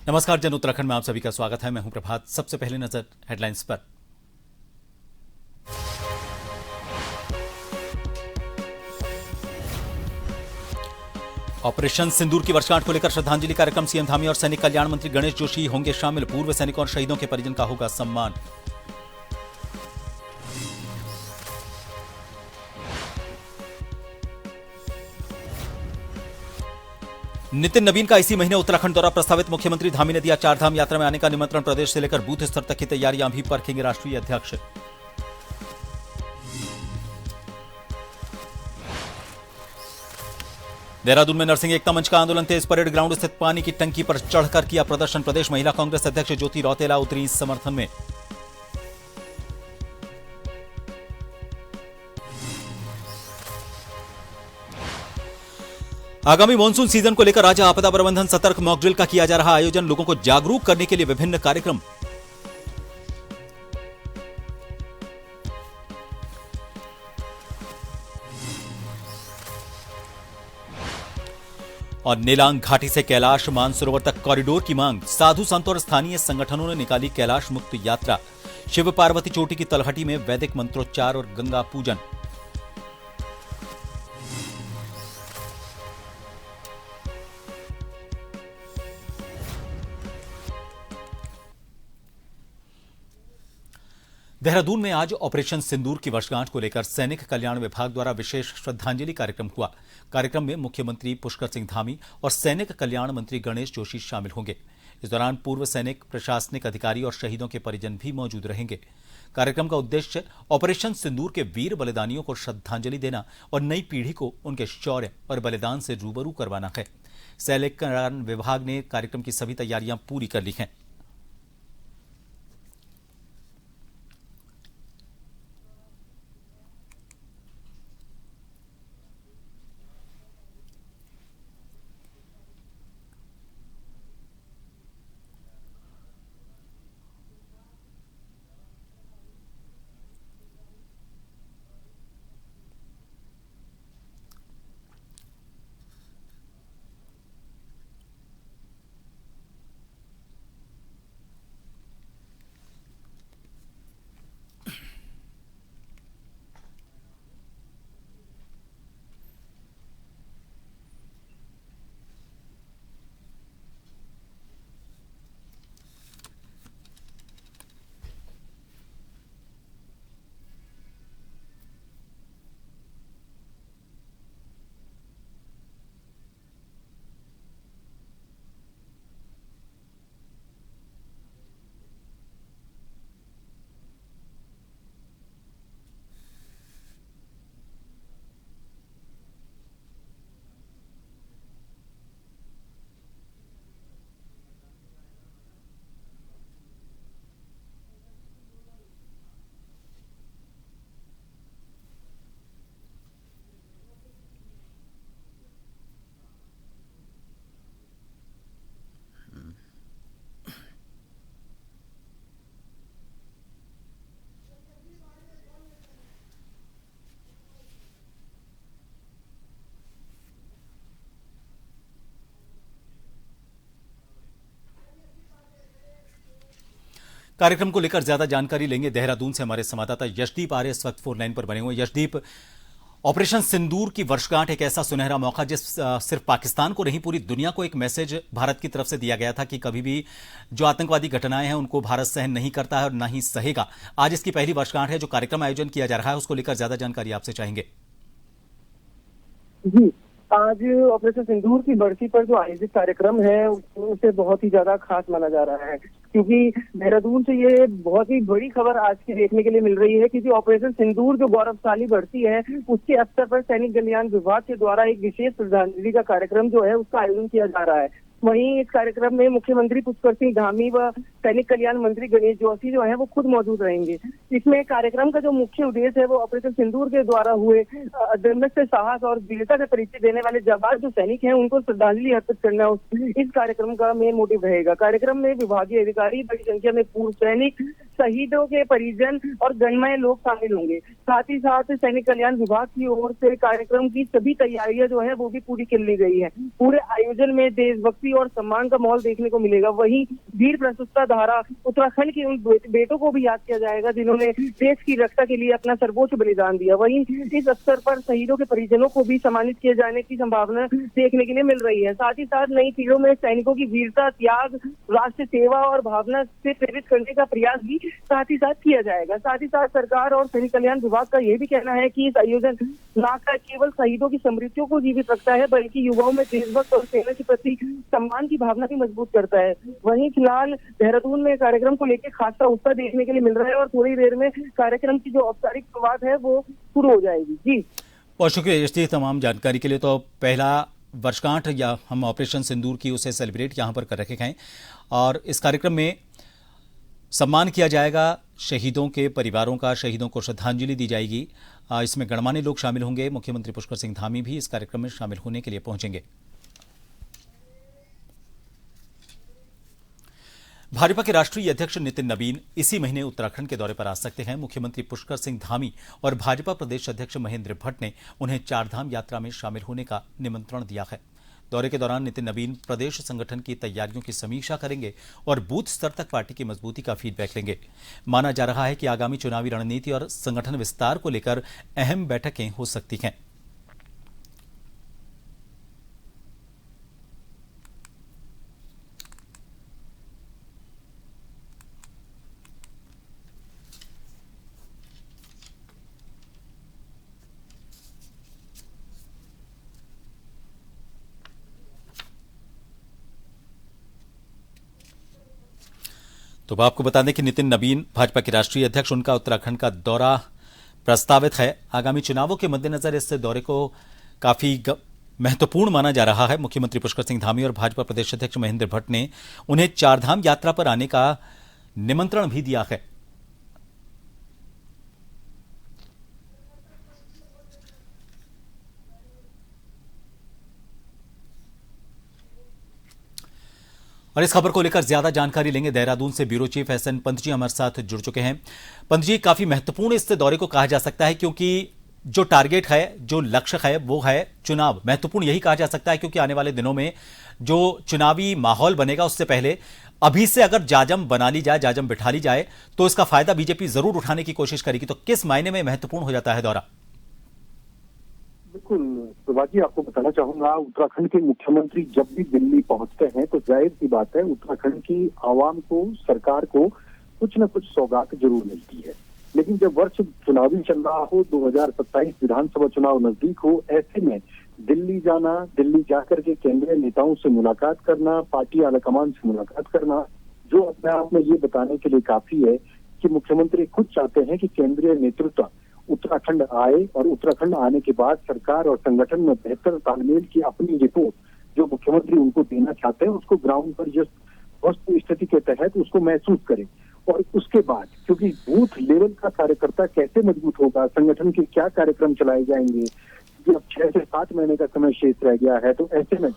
नमस्कार जन उत्तराखंड में आप सभी का स्वागत है। मैं हूं प्रभात। सबसे पहले नजर हेडलाइंस पर। ऑपरेशन सिंदूर की वर्षगांठ को लेकर श्रद्धांजलि कार्यक्रम। सीएम धामी और सैनिक कल्याण मंत्री गणेश जोशी होंगे शामिल। पूर्व सैनिकों और शहीदों के परिजन का होगा सम्मान। नितिन नवीन का इसी महीने उत्तराखंड दौरा प्रस्तावित। मुख्यमंत्री धामी ने दिया चारधाम यात्रा में आने का निमंत्रण। प्रदेश से लेकर बूथ स्तर तक की तैयारियां भी परखेंगे राष्ट्रीय अध्यक्ष। देहरादून में नरसिंह एकता मंच का आंदोलन तेज। परेड ग्राउंड स्थित पानी की टंकी पर चढ़कर किया प्रदर्शन। प्रदेश महिला कांग्रेस अध्यक्ष ज्योति रौतेला उतरी इस समर्थन में। आगामी मानसून सीजन को लेकर राज्य आपदा प्रबंधन सतर्क। मॉक ड्रिल का किया जा रहा आयोजन। लोगों को जागरूक करने के लिए विभिन्न कार्यक्रम। और नीलांग घाटी से कैलाश मानसरोवर तक कॉरिडोर की मांग। साधु संत और स्थानीय संगठनों ने निकाली कैलाश मुक्त यात्रा। शिव पार्वती चोटी की तलहटी में वैदिक मंत्रोच्चार और गंगा पूजन। देहरादून में आज ऑपरेशन सिंदूर की वर्षगांठ को लेकर सैनिक कल्याण विभाग द्वारा विशेष श्रद्धांजलि कार्यक्रम हुआ। कार्यक्रम में मुख्यमंत्री पुष्कर सिंह धामी और सैनिक कल्याण मंत्री गणेश जोशी शामिल होंगे। इस दौरान पूर्व सैनिक, प्रशासनिक अधिकारी और शहीदों के परिजन भी मौजूद रहेंगे। कार्यक्रम का उद्देश्य ऑपरेशन सिंदूर के वीर बलिदानियों को श्रद्धांजलि देना और नई पीढ़ी को उनके शौर्य और बलिदान से रूबरू करवाना है। सैनिक कल्याण विभाग ने कार्यक्रम की सभी तैयारियां पूरी कर ली हैं। कार्यक्रम को लेकर ज्यादा जानकारी लेंगे देहरादून से हमारे संवाददाता यशदीप आर्य इस वक्त फोन लाइन पर बने हुए। यशदीप, ऑपरेशन सिंदूर की वर्षगांठ एक ऐसा सुनहरा मौका जिस सिर्फ पाकिस्तान को नहीं पूरी दुनिया को एक मैसेज भारत की तरफ से दिया गया था कि कभी भी जो आतंकवादी घटनाएं हैं उनको भारत सहन नहीं करता है और ना ही सहेगा। आज इसकी पहली वर्षगांठ है। जो कार्यक्रम आयोजन किया जा रहा है उसको लेकर ज्यादा जानकारी आपसे चाहेंगे। जी, आज ऑपरेशन सिंदूर की बरसी पर जो आयोजित कार्यक्रम है उसे बहुत ही ज्यादा खास माना जा रहा है, क्योंकि देहरादून से ये बहुत ही बड़ी खबर आज की देखने के लिए मिल रही है कि ऑपरेशन सिंदूर जो गौरवशाली बरसी है उसके अवसर पर सैनिक कल्याण विभाग के द्वारा एक विशेष श्रद्धांजलि का कार्यक्रम जो है उसका आयोजन किया जा रहा है। वहीं इस कार्यक्रम में मुख्यमंत्री पुष्कर सिंह धामी व सैनिक कल्याण मंत्री गणेश जोशी जो है वो खुद मौजूद रहेंगे। इसमें कार्यक्रम का जो मुख्य उद्देश्य है वो ऑपरेशन सिंदूर के द्वारा हुए अदम्य से साहस और वीरता से परिचय देने वाले जाबाज जो सैनिक हैं उनको श्रद्धांजलि अर्पित करना इस कार्यक्रम का मेन मोटिव रहेगा। कार्यक्रम में विभागीय अधिकारी, बड़ी संख्या में पूर्व सैनिक, शहीदों के परिजन और गणमान्य लोग शामिल होंगे। साथ ही साथ सैनिक कल्याण विभाग की ओर से कार्यक्रम की सभी तैयारियां जो है वो भी पूरी कर ली गई है। पूरे आयोजन में देशभक्ति और सम्मान का माहौल देखने को मिलेगा। वहीं वीर प्रशस्ता धारा उत्तराखंड के उन बेटों को भी याद किया जाएगा जिन्होंने देश की रक्षा के लिए अपना सर्वोच्च बलिदान दिया। वहीं इस अवसर पर शहीदों के परिजनों को भी सम्मानित किए जाने की संभावना देखने के लिए मिल रही है। साथ ही साथ नई पीढ़ियों में सैनिकों की वीरता, त्याग, राष्ट्र सेवा और भावना से प्रेरित करने का प्रयास भी साथ ही साथ किया जाएगा। साथ ही साथ सरकार और सैनिक कल्याण विभाग का यह भी कहना है कि इस आयोजन ना केवल शहीदों की स्मृतियों को जीवित रखता है बल्कि युवाओं में देशभक्त और सेना के प्रति सम्मान की भावना भी मजबूत करता है। वहीं फिलहाल देहरादून में कार्यक्रम को लेकर खासा उत्साह देखने के लिए मिल रहा है और थोड़ी देर में कार्यक्रम की जो औपचारिक शुरुआत है वो शुरू हो जाएगी। जी बहुत शुक्रिया यश जी तमाम जानकारी के लिए। तो पहला वर्षगांठ या हम ऑपरेशन सिंदूर की उसे सेलिब्रेट यहां पर कर रखे हैं और इस कार्यक्रम में सम्मान किया जाएगा शहीदों के परिवारों का, शहीदों को श्रद्धांजलि दी जाएगी। इसमें गणमान्य लोग शामिल होंगे। मुख्यमंत्री पुष्कर सिंह धामी भी इस कार्यक्रम में शामिल होने के लिए पहुंचेंगे। भाजपा के राष्ट्रीय अध्यक्ष नितिन नवीन इसी महीने उत्तराखंड के दौरे पर आ सकते हैं। मुख्यमंत्री पुष्कर सिंह धामी और भाजपा प्रदेश अध्यक्ष महेंद्र भट्ट ने उन्हें चारधाम यात्रा में शामिल होने का निमंत्रण दिया है। दौरे के दौरान नितिन नवीन प्रदेश संगठन की तैयारियों की समीक्षा करेंगे और बूथ स्तर तक पार्टी की मजबूती का फीडबैक लेंगे। माना जा रहा है कि आगामी चुनावी रणनीति और संगठन विस्तार को लेकर अहम बैठकें हो सकती हैं। तो आपको बता दें कि नितिन नवीन भाजपा के राष्ट्रीय अध्यक्ष, उनका उत्तराखंड का दौरा प्रस्तावित है। आगामी चुनावों के मद्देनजर इस दौरे को काफी महत्वपूर्ण माना जा रहा है। मुख्यमंत्री पुष्कर सिंह धामी और भाजपा प्रदेश अध्यक्ष महेंद्र भट्ट ने उन्हें चारधाम यात्रा पर आने का निमंत्रण भी दिया है। और इस खबर को लेकर ज्यादा जानकारी लेंगे। देहरादून से bureau chief SN Pant ji हमारे साथ जुड़ चुके हैं। पंत जी, काफी महत्वपूर्ण इस दौरे को कहा जा सकता है क्योंकि जो टारगेट है, जो लक्ष्य है वो है चुनाव। महत्वपूर्ण यही कहा जा सकता है क्योंकि आने वाले दिनों में जो चुनावी माहौल बनेगा उससे पहले अभी से अगर जाजम बना ली जाए, जाजम बिठा ली जाए तो इसका फायदा बीजेपी जरूर उठाने की कोशिश करेगी। तो किस मायने में महत्वपूर्ण हो जाता है दौरा? बिल्कुल प्रभात जी, आपको बताना चाहूंगा, उत्तराखंड के मुख्यमंत्री जब भी दिल्ली पहुंचते हैं तो जाहिर सी बात है उत्तराखंड की आवाम को, सरकार को कुछ न कुछ सौगात जरूर मिलती है। लेकिन जब वर्ष चुनावी चल रहा हो, 2027 विधानसभा चुनाव नजदीक हो, ऐसे में दिल्ली जाना, दिल्ली जाकर के केंद्रीय नेताओं से मुलाकात करना, पार्टी आलाकमान से मुलाकात करना, जो अपने आप में ये बताने के लिए काफी है कि मुख्यमंत्री खुद चाहते हैं कि केंद्रीय नेतृत्व उत्तराखंड आए और उत्तराखंड आने के बाद सरकार और संगठन में बेहतर तालमेल की अपनी रिपोर्ट जो मुख्यमंत्री उनको देना चाहते हैं उसको ग्राउंड पर जिस वस्तु स्थिति के तहत उसको महसूस करें। और उसके बाद क्योंकि बूथ लेवल का कार्यकर्ता कैसे मजबूत होगा, संगठन के क्या कार्यक्रम चलाए जाएंगे, जो अब 6 से 7 महीने का समय शेष रह गया है, तो ऐसे में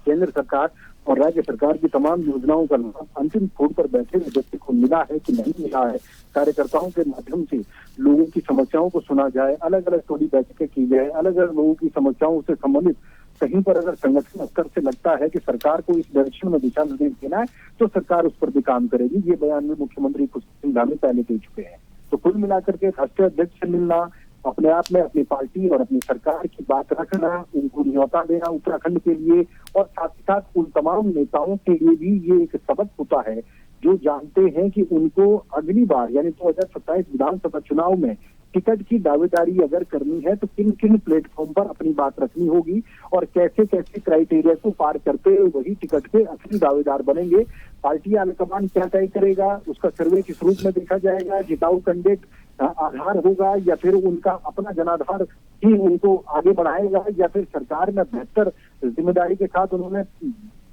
केंद्र सरकार और राज्य सरकार की तमाम योजनाओं का लाभ अंतिम छोर पर बैठे हुए व्यक्ति को मिला है कि नहीं मिला है, कार्यकर्ताओं के माध्यम से लोगों की समस्याओं को सुना जाए, अलग अलग टोली बैठकें की जाए, अलग अलग लोगों की समस्याओं से संबंधित कहीं पर अगर संगठन स्तर से लगता है कि सरकार को इस डायरेक्शन में दिशा निर्देश देना है तो सरकार उस पर भी काम करेगी। ये बयान में मुख्यमंत्री पुष्कर सिंह धामी पहले दे चुके हैं। तो कुल मिलाकर के राष्ट्रीय अध्यक्ष से मिलना, अपने आप में अपनी पार्टी और अपनी सरकार की बात रखना, उनको न्योता देना उत्तराखंड के लिए, और साथ ही साथ उन तमाम नेताओं के लिए भी ये एक सबक होता है जो जानते हैं कि उनको अगली बार यानी 2027 विधानसभा चुनाव में टिकट की दावेदारी अगर करनी है तो किन किन प्लेटफॉर्म पर अपनी बात रखनी होगी और कैसे कैसे क्राइटेरिया को पार करते हुए वही टिकट के असली दावेदार बनेंगे। पार्टी आलाकमान क्या तय करेगा, उसका सर्वे किस रूप में देखा जाएगा, जिताऊ कैंडिडेट आधार होगा या फिर उनका अपना जनाधार ही उनको आगे बढ़ाएगा या फिर सरकार में बेहतर जिम्मेदारी के साथ उन्होंने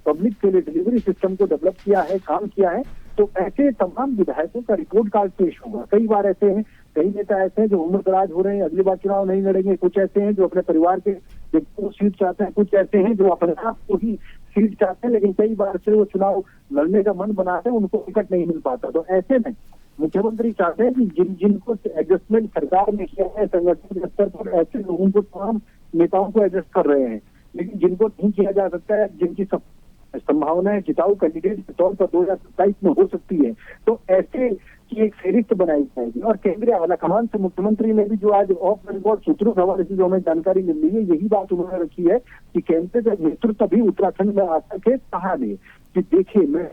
पब्लिक के लिए डिलीवरी सिस्टम को डेवलप किया है, काम किया है। तो ऐसे तमाम विधायकों का रिपोर्ट कार्ड पेश होगा। कई बार ऐसे हैं कई नेता ऐसे हैं जो उम्र दराज हो रहे हैं, अगली बार चुनाव नहीं लड़ेंगे, कुछ ऐसे हैं जो अपने परिवार के व्यक्ति को सीट चाहते हैं, कुछ ऐसे हैं जो अपने आप को ही सीट चाहते हैं, लेकिन कई बार से वो चुनाव लड़ने का मन बनाते हैं, उनको टिकट नहीं मिल पाता। तो ऐसे में मुख्यमंत्री चाहते हैं कि जिनको एडजस्टमेंट सरकार ने किया है संगठन के स्तर पर, ऐसे लोगों को तमाम नेताओं को एडजस्ट कर रहे हैं, लेकिन जिनको नहीं किया जा सकता है, जिनकी संभावनाएं जिताऊ कैंडिडेट के तौर पर 2027 में हो सकती है, तो ऐसे की एक फेरिस्त बनाई जाएगी। और केंद्रीय आलाकमान से मुख्यमंत्री ने भी जो आज ऑफ रिकॉर्ड सूत्रों के हवाले से जो हमें जानकारी मिल रही है, यही बात उन्होंने रखी है कि केंद्र का नेतृत्व भी उत्तराखंड में आ सके, कहा नहीं कि देखिए मैं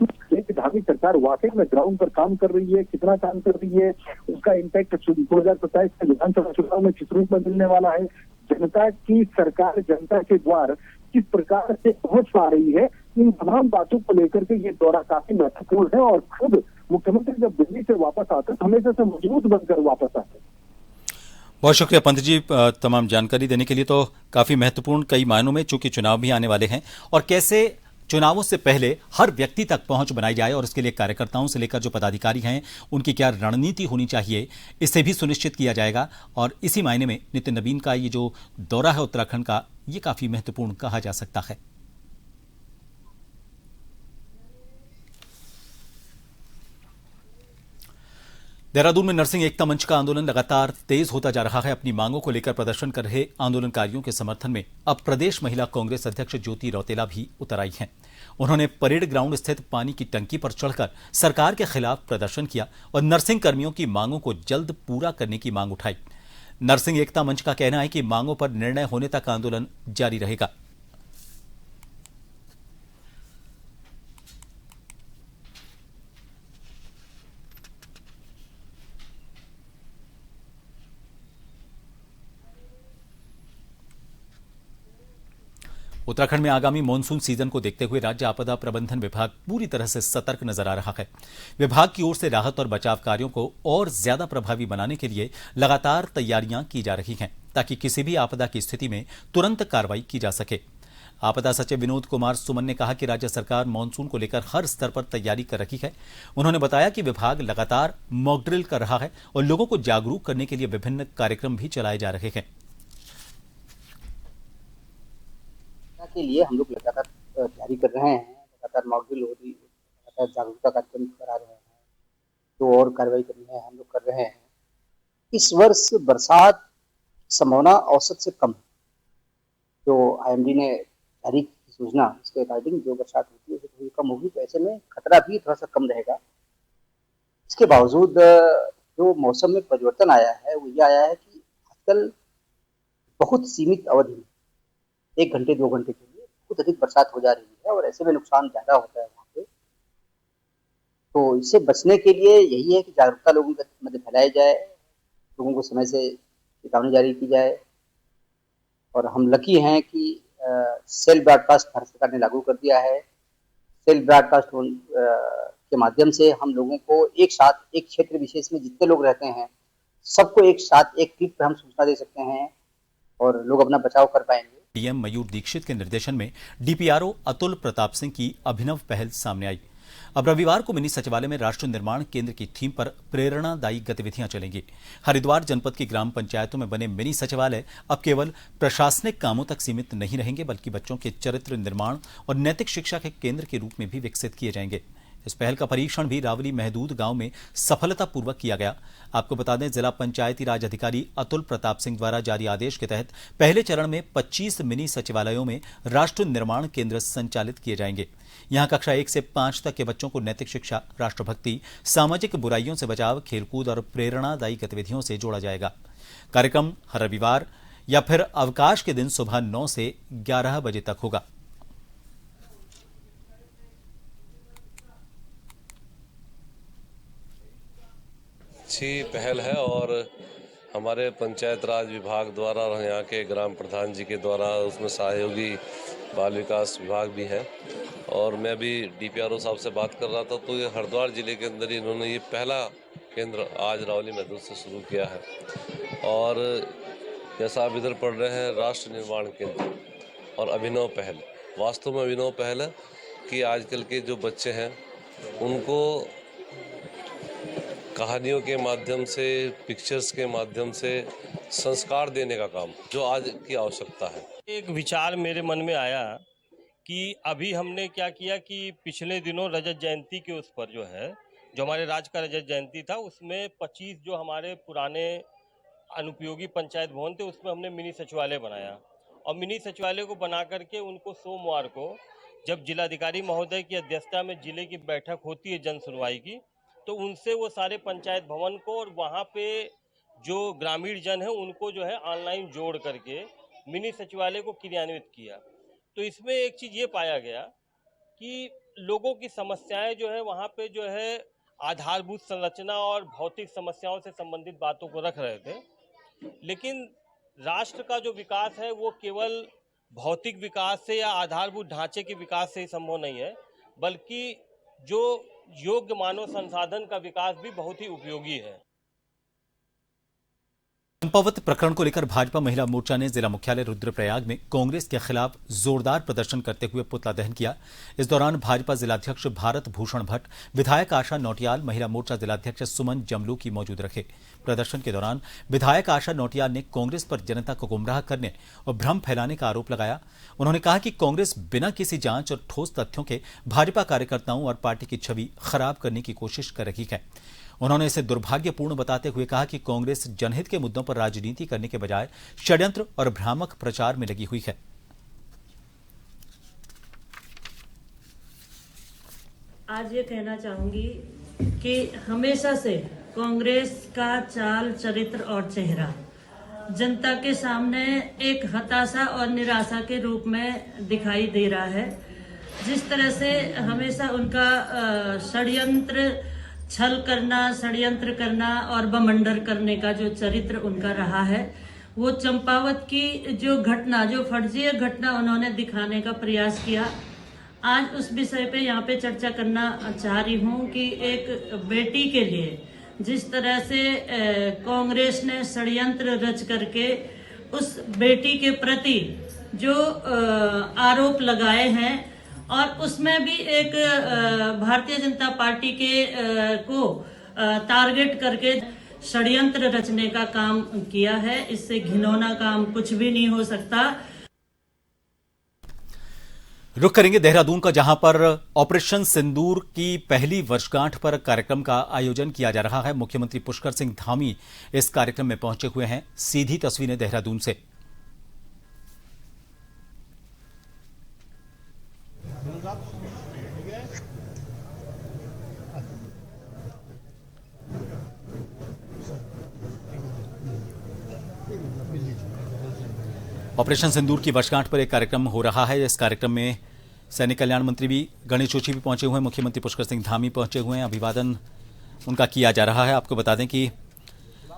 धामी सरकार वाकई में ग्राउंड पर काम कर रही है, कितना काम कर रही है, उसका इम्पैक्ट 2027 के विधानसभा चुनाव में किस रूप में मिलने वाला है, जनता की सरकार जनता के द्वार किस प्रकार से पहुंच पा रही है, इन तमाम बातों को लेकर के ये दौरा काफी महत्वपूर्ण है। और खुद मुख्यमंत्री जब दिल्ली से वापस आते हैं हमेशा से मजबूत बनकर वापस आते हैं। बहुत शुक्रिया पंत जी तमाम जानकारी देने के लिए। तो काफी महत्वपूर्ण कई मायनों में, चूंकि चुनाव भी आने वाले हैं और कैसे चुनावों से पहले हर व्यक्ति तक पहुंच बनाई जाए और इसके लिए कार्यकर्ताओं से लेकर जो पदाधिकारी हैं उनकी क्या रणनीति होनी चाहिए, इसे भी सुनिश्चित किया जाएगा। और इसी मायने में नितिन नवीन का ये जो दौरा है उत्तराखंड का, ये काफी महत्वपूर्ण कहा जा सकता है। देहरादून में नरसिंह एकता मंच का आंदोलन लगातार तेज होता जा रहा है। अपनी मांगों को लेकर प्रदर्शन कर रहे आंदोलनकारियों के समर्थन में अब प्रदेश महिला कांग्रेस अध्यक्ष ज्योति रौतेला भी उतर आई हैं। उन्होंने परेड ग्राउंड स्थित पानी की टंकी पर चढ़कर सरकार के खिलाफ प्रदर्शन किया और नरसिंह कर्मियों की मांगों को जल्द पूरा करने की मांग उठाई। नरसिंह एकता मंच का कहना है कि मांगों पर निर्णय होने तक आंदोलन जारी रहेगा। उत्तराखंड में आगामी मानसून सीजन को देखते हुए राज्य आपदा प्रबंधन विभाग पूरी तरह से सतर्क नजर आ रहा है। विभाग की ओर से राहत और बचाव कार्यों को और ज्यादा प्रभावी बनाने के लिए लगातार तैयारियां की जा रही हैं, ताकि किसी भी आपदा की स्थिति में तुरंत कार्रवाई की जा सके। आपदा सचिव विनोद कुमार सुमन ने कहा कि राज्य सरकार मानसून को लेकर हर स्तर पर तैयारी कर रही है। उन्होंने बताया कि विभाग लगातार मॉक ड्रिल कर रहा है और लोगों को जागरूक करने के लिए विभिन्न कार्यक्रम भी चलाए जा रहे हैं। के लिए हम लोग लगातार तैयारी कर रहे हैं, लगातार मॉक ड्रिल हो रही है, लगातार जागरूकता कार्यक्रम करा रहे हैं, जो और कार्रवाई करनी है हम लोग कर रहे हैं। इस वर्ष बरसात संभावना औसत से कम है। जो आईएमडी ने जारी की सूचना, इसके अकॉर्डिंग जो बरसात होती है थोड़ी कम होगी, तो ऐसे में खतरा भी थोड़ा सा कम रहेगा। इसके बावजूद जो मौसम में परिवर्तन आया है वो ये आया है कि आजकल बहुत सीमित अवधि में 1 घंटे 2 घंटे के लिए बहुत अधिक बरसात हो जा रही है और ऐसे में नुकसान ज्यादा होता है वहाँ पे। तो इससे बचने के लिए यही है कि जागरूकता लोगों के मध्य फैलाई जाए, लोगों को समय से चेतावनी जारी की जाए। और हम लकी हैं कि सेल ब्रॉडकास्ट भारत सरकार ने लागू कर दिया है। सेल ब्रॉडकास्ट के माध्यम से हम लोगों को एक साथ एक क्षेत्र विशेष में जितने लोग रहते हैं सबको एक साथ एक क्लिक पे हम सूचना दे सकते हैं और लोग अपना बचाव कर पाएंगे। डीएम मयूर दीक्षित के निर्देशन में डीपीआरओ अतुल प्रताप सिंह की अभिनव पहल सामने आई। अब रविवार को मिनी सचिवालय में राष्ट्र निर्माण केंद्र की थीम पर प्रेरणादायी गतिविधियां चलेंगी। हरिद्वार जनपद की ग्राम पंचायतों में बने मिनी सचिवालय अब केवल प्रशासनिक कामों तक सीमित नहीं रहेंगे, बल्कि बच्चों के चरित्र निर्माण और नैतिक शिक्षा के केंद्र के रूप में भी विकसित किए जाएंगे। इस पहल का परीक्षण भी रावली महदूद गांव में सफलतापूर्वक किया गया। आपको बता दें, जिला पंचायती राज अधिकारी अतुल प्रताप सिंह द्वारा जारी आदेश के तहत पहले चरण में 25 मिनी सचिवालयों में राष्ट्र निर्माण केंद्र संचालित किए जाएंगे। यहां कक्षा 1 से 5 तक के बच्चों को नैतिक शिक्षा, राष्ट्रभक्ति, सामाजिक बुराइयों से बचाव, खेलकूद और प्रेरणादायी गतिविधियों से जोड़ा जाएगा। कार्यक्रम हर रविवार या फिर अवकाश के दिन सुबह 9 से 11 बजे तक होगा। अच्छी पहल है और हमारे पंचायत राज विभाग द्वारा और यहाँ के ग्राम प्रधान जी के द्वारा उसमें सहयोगी बाल विकास विभाग भी है। और मैं भी डीपीआरओ साहब से बात कर रहा था, तो ये हरिद्वार जिले के अंदर इन्होंने ये पहला केंद्र आज रावली महदूद से शुरू किया है। और जैसा आप इधर पढ़ रहे हैं, राष्ट्र निर्माण केंद्र और अभिनव पहल, वास्तव में अभिनव पहल है कि आजकल के जो बच्चे हैं उनको कहानियों के माध्यम से, पिक्चर्स के माध्यम से संस्कार देने का काम जो आज की आवश्यकता है। एक विचार मेरे मन में आया कि अभी हमने क्या किया कि पिछले दिनों रजत जयंती के उस पर जो हमारे राज्य का रजत जयंती था, उसमें 25 जो हमारे पुराने अनुपयोगी पंचायत भवन थे उसमें हमने मिनी सचिवालय बनाया और मिनी सचिवालय को बना करके उनको सोमवार को जब जिलाधिकारी महोदय की अध्यक्षता में जिले की बैठक होती है जन सुनवाई की, तो उनसे वो सारे पंचायत भवन को और वहाँ पे जो ग्रामीण जन है उनको ऑनलाइन जोड़ करके मिनी सचिवालय को क्रियान्वित किया। तो इसमें एक चीज़ ये पाया गया कि लोगों की समस्याएं वहाँ पे आधारभूत संरचना और भौतिक समस्याओं से संबंधित बातों को रख रहे थे, लेकिन राष्ट्र का जो विकास है वो केवल भौतिक विकास से या आधारभूत ढांचे के विकास से ही संभव नहीं है, बल्कि जो योग्य मानव संसाधन का विकास भी बहुत ही उपयोगी है। चंपावत प्रकरण को लेकर भाजपा महिला मोर्चा ने जिला मुख्यालय रुद्रप्रयाग में कांग्रेस के खिलाफ जोरदार प्रदर्शन करते हुए पुतला दहन किया। इस दौरान भाजपा जिलाध्यक्ष भारत भूषण भट्ट, विधायक आशा नौटियाल, महिला मोर्चा जिलाध्यक्ष सुमन जमलू की मौजूद रखे। प्रदर्शन के दौरान विधायक आशा नौटियाल ने कांग्रेस पर जनता को गुमराह करने और भ्रम फैलाने का आरोप लगाया। उन्होंने कहा कि कांग्रेस बिना किसी जांच और ठोस तथ्यों के भाजपा कार्यकर्ताओं और पार्टी की छवि खराब करने की कोशिश कर रही है। उन्होंने इसे दुर्भाग्यपूर्ण बताते हुए कहा कि कांग्रेस जनहित के मुद्दों पर राजनीति करने के बजाय षड्यंत्र और भ्रामक प्रचार में लगी हुई है। आज ये कहना चाहूंगी कि हमेशा से कांग्रेस का चाल, चरित्र और चेहरा जनता के सामने एक हताशा और निराशा के रूप में दिखाई दे रहा है। जिस तरह से हमेशा उनका षड्यंत्र, छल करना, षड्यंत्र करना और बमंडर करने का जो चरित्र उनका रहा है, वो चंपावत की जो घटना, जो फर्जी घटना उन्होंने दिखाने का प्रयास किया। आज उस विषय पे यहाँ पे चर्चा करना चाह रही हूँ कि एक बेटी के लिए जिस तरह से कांग्रेस ने षड्यंत्र रच करके उस बेटी के प्रति जो आरोप लगाए हैं और उसमें भी एक भारतीय जनता पार्टी के को टारगेट करके षड्यंत्र रचने का काम किया है। इससे घिनौना काम कुछ भी नहीं हो सकता। रुख करेंगे देहरादून का, जहां पर ऑपरेशन सिंदूर की पहली वर्षगांठ पर कार्यक्रम का आयोजन किया जा रहा है। मुख्यमंत्री पुष्कर सिंह धामी इस कार्यक्रम में पहुंचे हुए हैं। सीधी तस्वीरें देहरादून से। ऑपरेशन सिंदूर की वर्षगांठ पर एक कार्यक्रम हो रहा है। इस कार्यक्रम में सैनिक कल्याण मंत्री भी गणेश जोशी भी पहुंचे हुए हैं, मुख्यमंत्री पुष्कर सिंह धामी पहुंचे हुए हैं। अभिवादन उनका किया जा रहा है। आपको बता दें कि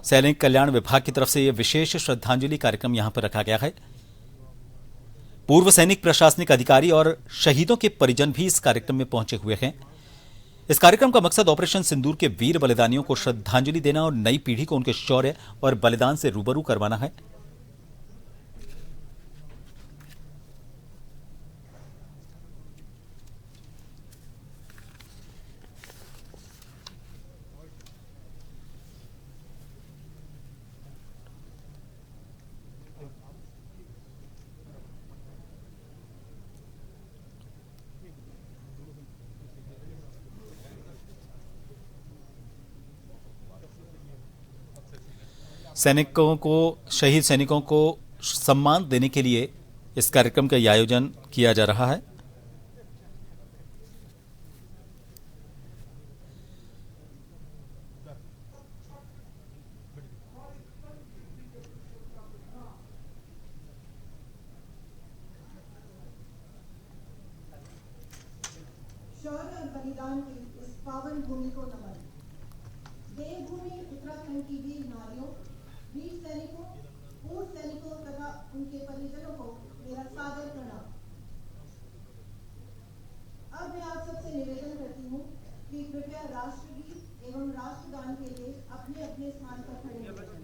सैनिक कल्याण विभाग की तरफ से यह विशेष श्रद्धांजलि कार्यक्रम यहां पर रखा गया है। पूर्व सैनिक, प्रशासनिक अधिकारी और शहीदों के परिजन भी इस कार्यक्रम में पहुंचे हुए हैं। इस कार्यक्रम का मकसद ऑपरेशन सिंदूर के वीर बलिदानियों को श्रद्धांजलि देना और नई पीढ़ी को उनके शौर्य और बलिदान से रूबरू करवाना है। सैनिकों को, शहीद सैनिकों को सम्मान देने के लिए इस कार्यक्रम का आयोजन किया जा रहा है। शौर्य और बलिदान की इस पावन भूमि को नमन। देवभूमि उत्तराखंड की वीर नारियों, वीर सैनिकों, पूर्व सैनिकों तथा उनके परिजनों को मेरा सादर प्रणाम। अब मैं आप सबसे निवेदन करती हूँ कि कृपया राष्ट्रगीत एवं राष्ट्रगान के लिए अपने अपने स्थान पर खड़े हो जाएं।